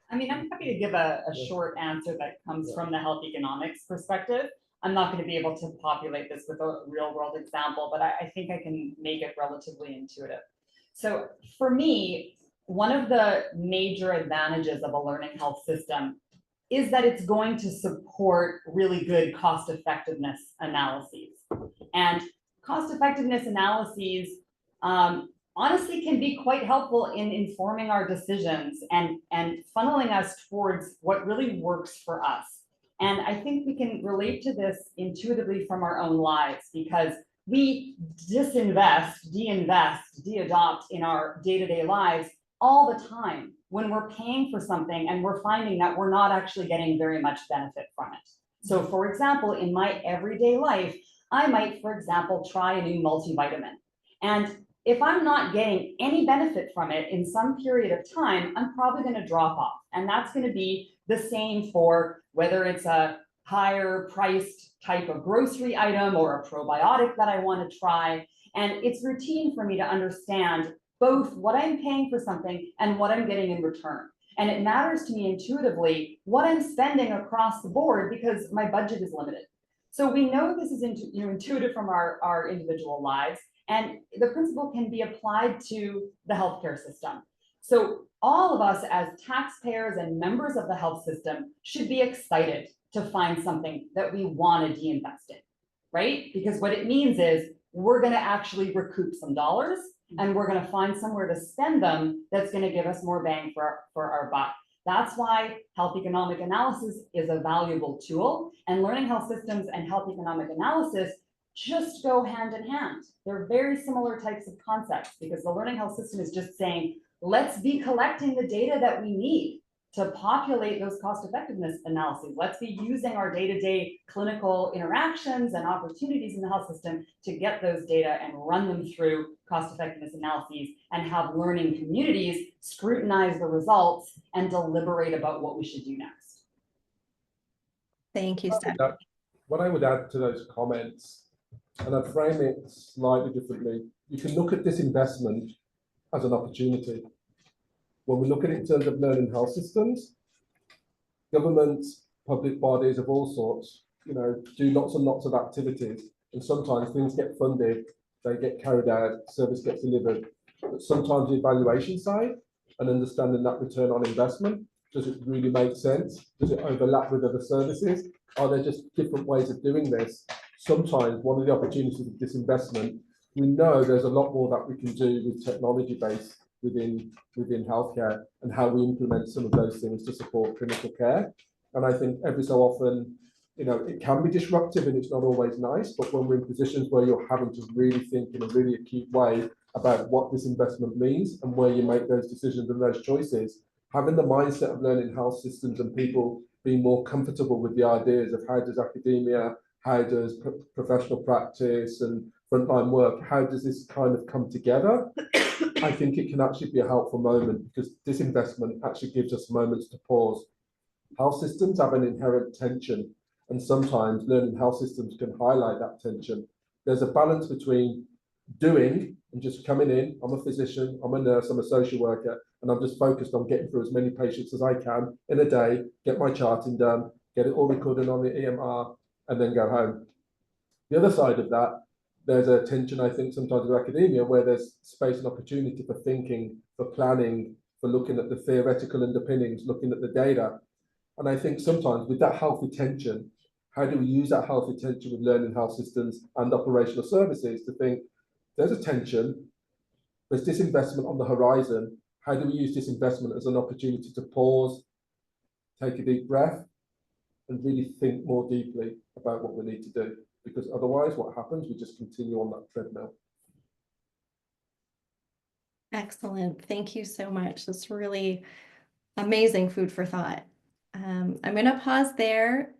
I mean, I'm happy to give a short answer that comes from the health economics perspective. I'm not going to be able to populate this with a real world example, but I think I can make it relatively intuitive. So for me, one of the major advantages of a learning health system is that it's going to support really good cost effectiveness analyses. And cost effectiveness analyses honestly can be quite helpful in informing our decisions and funneling us towards what really works for us. And I think we can relate to this intuitively from our own lives, because we disinvest, de-invest, de-adopt in our day-to-day lives all the time when we're paying for something and we're finding that we're not actually getting very much benefit from it. So for example, in my everyday life, I might, for example, try a new multivitamin. And if I'm not getting any benefit from it in some period of time, I'm probably going to drop off. And that's going to be The same for whether it's a higher priced type of grocery item or a probiotic that I want to try. And it's routine for me to understand both what I'm paying for something and what I'm getting in return. And it matters to me intuitively what I'm spending across the board because my budget is limited. So we know this is intuitive from our individual lives, and the principle can be applied to the healthcare system. So all of us as taxpayers and members of the health system should be excited to find something that we want to de-invest in, right? Because what it means is we're going to actually recoup some dollars and we're going to find somewhere to spend them that's going to give us more bang for our buck. That's why health economic analysis is a valuable tool, and learning health systems and health economic analysis just go hand in hand. They're very similar types of concepts because the learning health system is just saying, let's be collecting the data that we need to populate those cost effectiveness analyses. Let's be using our day-to-day clinical interactions and opportunities in the health system to get those data and run them through cost effectiveness analyses and have learning communities scrutinize the results and deliberate about what we should do next. Thank you, Steph. What I would add to those comments, and I'd frame it slightly differently, you can look at this investment as an opportunity. When we look at it in terms of learning health systems, governments, public bodies of all sorts, do lots and lots of activities, and sometimes things get funded, they get carried out, service gets delivered. But sometimes the evaluation side and understanding that return on investment, does it really make sense? Does it overlap with other services? Are there just different ways of doing this? Sometimes one of the opportunities of this investment, we know there's a lot more that we can do with technology based within healthcare and how we implement some of those things to support clinical care. And I think every so often, it can be disruptive and it's not always nice, but when we're in positions where you're having to really think in a really acute way about what this investment means and where you make those decisions and those choices, having the mindset of learning health systems and people being more comfortable with the ideas of how does academia, how does professional practice and frontline work, how does this kind of come together? I think it can actually be a helpful moment because this investment actually gives us moments to pause. Health systems have an inherent tension, and sometimes learning health systems can highlight that tension. There's a balance between doing and just coming in. I'm a physician, I'm a nurse, I'm a social worker, and I'm just focused on getting through as many patients as I can in a day, get my charting done, get it all recorded on the EMR, and then go home. The other side of that, there's a tension, I think, sometimes with academia where there's space and opportunity for thinking, for planning, for looking at the theoretical underpinnings, looking at the data. And I think sometimes with that healthy tension, how do we use that healthy tension with learning health systems and operational services to think there's a tension, there's disinvestment on the horizon. How do we use this investment as an opportunity to pause, take a deep breath, and really think more deeply about what we need to do? Because otherwise what happens, we just continue on that treadmill. Excellent. Thank you so much. That's really amazing food for thought. I'm going to pause there.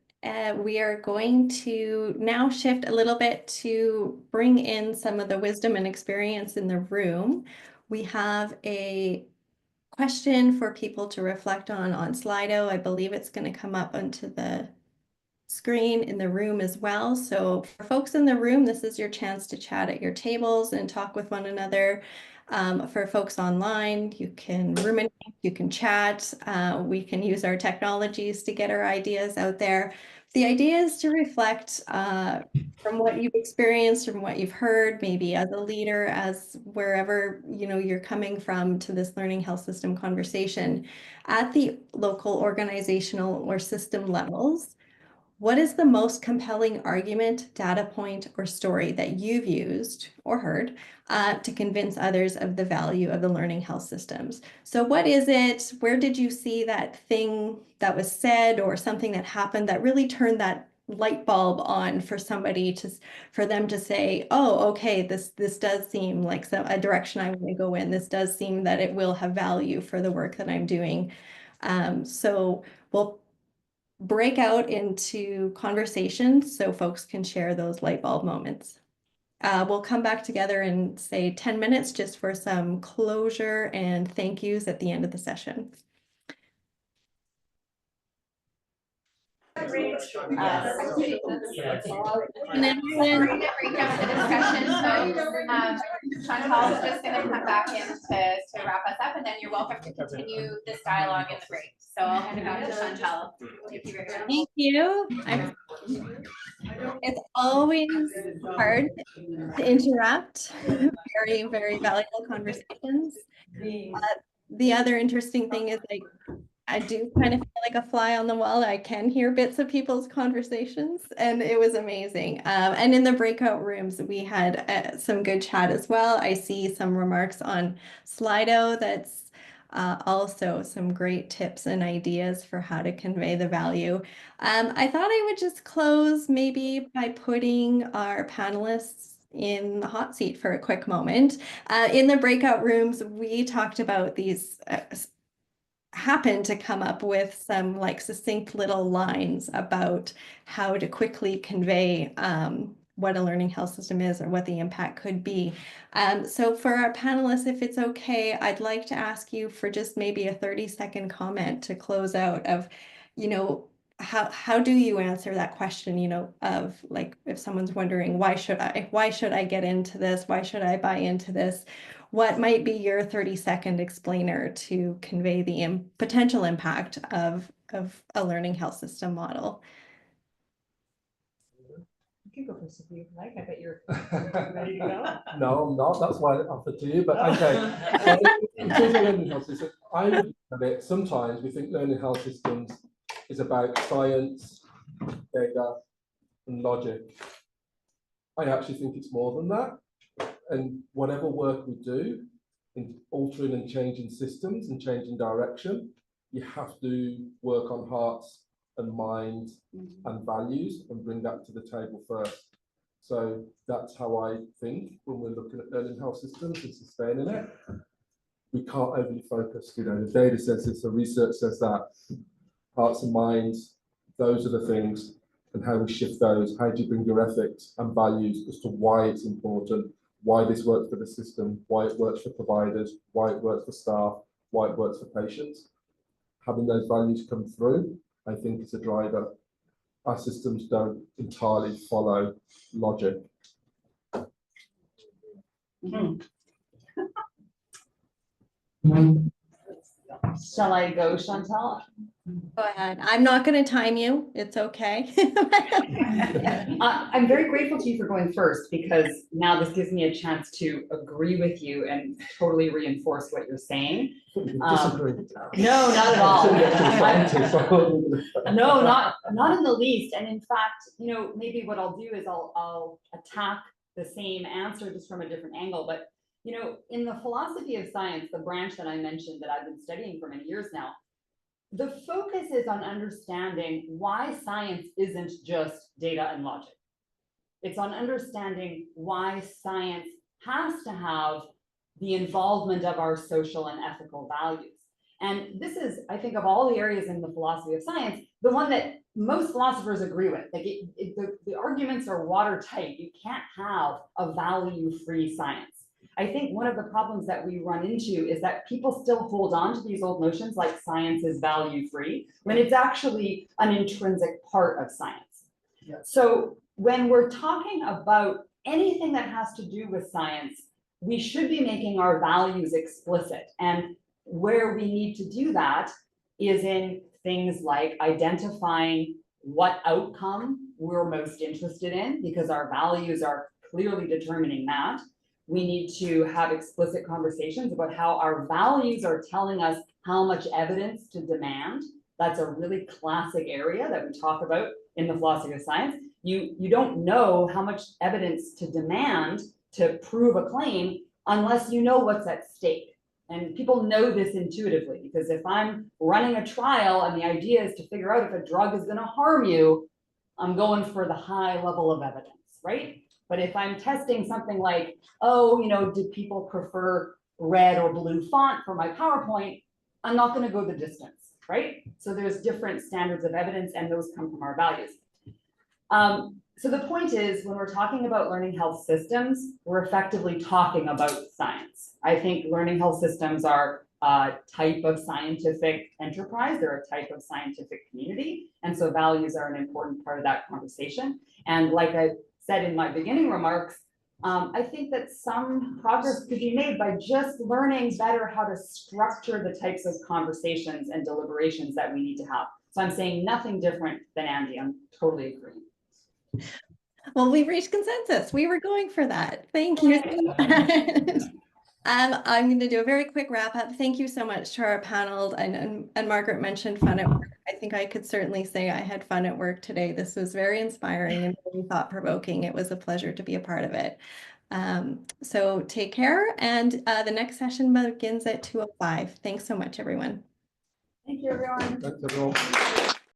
We are going to now shift a little bit to bring in some of the wisdom and experience in the room. We have a question for people to reflect on Slido. I believe it's going to come up onto the screen in the room as well. So for folks in the room, this is your chance to chat at your tables and talk with one another. For folks online, you can ruminate, you can chat, we can use our technologies to get our ideas out there. The idea is to reflect from what you've experienced, from what you've heard, maybe as a leader, as wherever you're coming from to this learning health system conversation at the local organizational or system levels. What is the most compelling argument, data point, or story that you've used or heard to convince others of the value of the learning health systems? So what is it? Where did you see that thing that was said or something that happened that really turned that light bulb on for somebody for them to say, oh, okay, this does seem like a direction I want to go in. This does seem that it will have value for the work that I'm doing. So we'll break out into conversations so folks can share those light bulb moments. We'll come back together in say 10 minutes just for some closure and thank yous at the end of the session. And everyone, Great to bring up the discussion, so Chantal's just gonna come back in to wrap us up, and then you're welcome to continue this dialogue in the break. So I'll hand it back to Chantal. Thank you very much. thank you. It's always hard to interrupt very, very valuable conversations. The other interesting thing is I do kind of feel like a fly on the wall. I can hear bits of people's conversations, and it was amazing. And in the breakout rooms, we had some good chat as well. I see some remarks on Slido. That's also some great tips and ideas for how to convey the value. I thought I would just close maybe by putting our panelists in the hot seat for a quick moment. In the breakout rooms, we talked about these happened to come up with some like succinct little lines about how to quickly convey what a learning health system is or what the impact could be. So for our panelists, if it's okay, I'd like to ask you for just maybe a 30-second comment to close out of, how do you answer that question, of like, if someone's wondering, why should I get into this? Why should I buy into this? What might be your 30-second explainer to convey the potential impact of a learning health system model? You can go first if you like. I bet you're ready to go. No, I'm not. That's why I offered to you. But okay. So in terms of learning health systems, I would look at it. Sometimes we think learning health systems is about science, data, and logic. I actually think it's more than that. And whatever work we do in altering and changing systems and changing direction, you have to work on hearts and minds and values and bring that to the table first. So that's how I think when we're looking at learning health systems and sustaining it. We can't overly focus, the data says this, the research says that. Hearts and minds, those are the things, and how we shift those. How do you bring your ethics and values as to why it's important, why this works for the system, why it works for providers, why it works for staff, why it works for patients. Having those values come through, I think, is a driver. Our systems don't entirely follow logic. Shall I go, Chantal? Go ahead. I'm not going to time you. It's okay. I'm very grateful to you for going first, because now this gives me a chance to agree with you and totally reinforce what you're saying. Disagree. No, not at all. No, not. not in the least. And in fact, maybe what I'll do is I'll attack the same answer just from a different angle. But in the philosophy of science, the branch that I mentioned that I've been studying for many years now, the focus is on understanding why science isn't just data and logic. It's on understanding why science has to have the involvement of our social and ethical values. And this is, I think, of all the areas in the philosophy of science, the one that most philosophers agree with. Like the arguments are watertight. You can't have a value-free science. I think one of the problems that we run into is that people still hold on to these old notions like science is value-free, when it's actually an intrinsic part of science. Yeah. So when we're talking about anything that has to do with science, we should be making our values explicit. And where we need to do that is in things like identifying what outcome we're most interested in, because our values are clearly determining that. We need to have explicit conversations about how our values are telling us how much evidence to demand. That's a really classic area that we talk about in the philosophy of science. You don't know how much evidence to demand to prove a claim unless you know what's at stake. And people know this intuitively, because if I'm running a trial and the idea is to figure out if a drug is going to harm you, I'm going for the high level of evidence, right? But if I'm testing something like, do people prefer red or blue font for my PowerPoint, I'm not going to go the distance, right? So there's different standards of evidence, and those come from our values. So the point is, when we're talking about learning health systems, we're effectively talking about science. I think learning health systems are type of scientific enterprise, they're a type of scientific community. And so values are an important part of that conversation. And like I said in my beginning remarks, I think that some progress could be made by just learning better how to structure the types of conversations and deliberations that we need to have. So I'm saying nothing different than Andy. I'm totally agreeing. Well, we've reached consensus. We were going for that. Thank you so much. I'm going to do a very quick wrap up. Thank you so much to our panel. And Margaret mentioned fun at work. I think I could certainly say I had fun at work today. This was very inspiring and really thought provoking. It was a pleasure to be a part of it. So take care. And the next session begins at 2:05. Thanks so much, everyone. Thank you, everyone. Thanks, everyone.